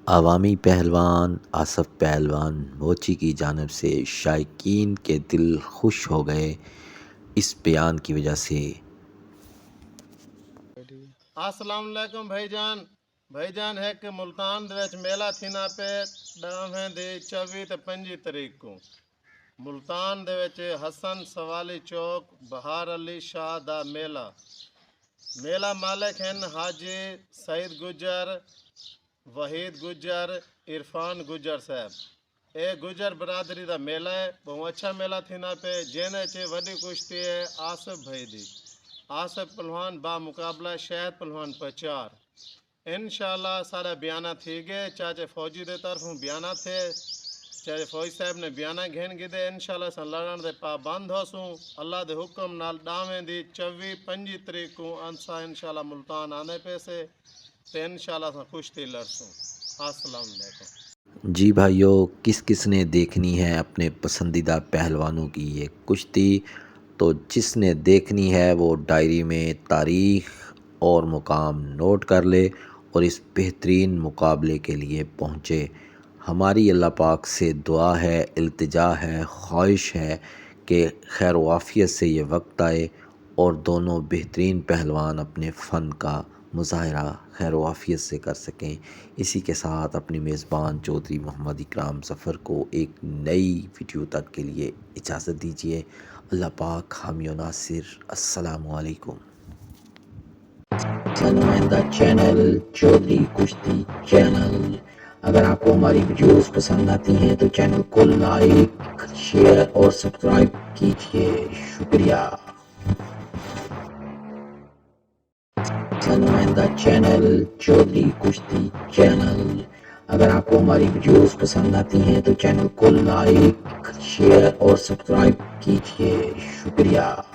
عوامی پہلوان آصف پہلوان موچی کی جانب سے شائقین کے دل خوش ہو گئے اس بیان کی وجہ سے۔ السلام علیکم بھائی جان ہے کہ ملتان دے وچ میلہ تھینا پہ ڈاویں دی 24 تے 25 تاریخ کو ملتان دے وچ حسن سوالی چوک بہار علی شاہ دا میلہ مالک ہیں حاجی سعید گجر وحید گجر عرفان گجر صاحب۔ اے گجر برادری دا میلہ ہے، بہت اچھا میلہ تھینا پہ جینے چے وڈی کشتی ہے آصف بھائی دی۔ آصف پہلوان با مقابلہ شہد پہلوان پچار۔ انشاءاللہ سارا بیانہ تھی گئے، چاچے فوجی دے طرفوں بیانہ تھے، چاچے فوجی صاحب نے بیانہ گھن گی دے انشاءاللہ سن لڑن دے پابند ہو سوں۔ اللہ دے حکم نال ڈاویں دی 24-25 تاریخ کو انسا انشاءاللہ ملتان آنے پہ سے تے انشاءاللہ سن کشتی لڑسوں۔ السلام علیکم۔ جی بھائیو، کس نے دیکھنی ہے اپنے پسندیدہ پہلوانوں کی یہ کشتی؟ تو جس نے دیکھنی ہے وہ ڈائری میں تاریخ اور مقام نوٹ کر لے اور اس بہترین مقابلے کے لیے پہنچے۔ ہماری اللہ پاک سے دعا ہے، التجا ہے، خواہش ہے کہ خیر و عافیت سے یہ وقت آئے اور دونوں بہترین پہلوان اپنے فن کا مظاہرہ خیر و عافیت سے کر سکیں۔ اسی کے ساتھ اپنی میزبان چودھری محمد اکرام ظفر کو ایک نئی ویڈیو تک کے لیے اجازت دیجیے۔ اللہ پاک حامی و ناصر۔ السلام علیکم۔ نمائندہ چینل چودھری کشتی چینل، اگر آپ کو ہماری ویڈیوز پسند آتی ہیں تو چینل کو لائک، شیئر اور سبسکرائب کیجیے۔ شکریہ۔ نمائندہ چینل چودھری کشتی چینل، اگر آپ کو ہماری ویڈیوز پسند آتی ہیں تو چینل کو لائک، شیئر اور سبسکرائب کیجیے۔ شکریہ۔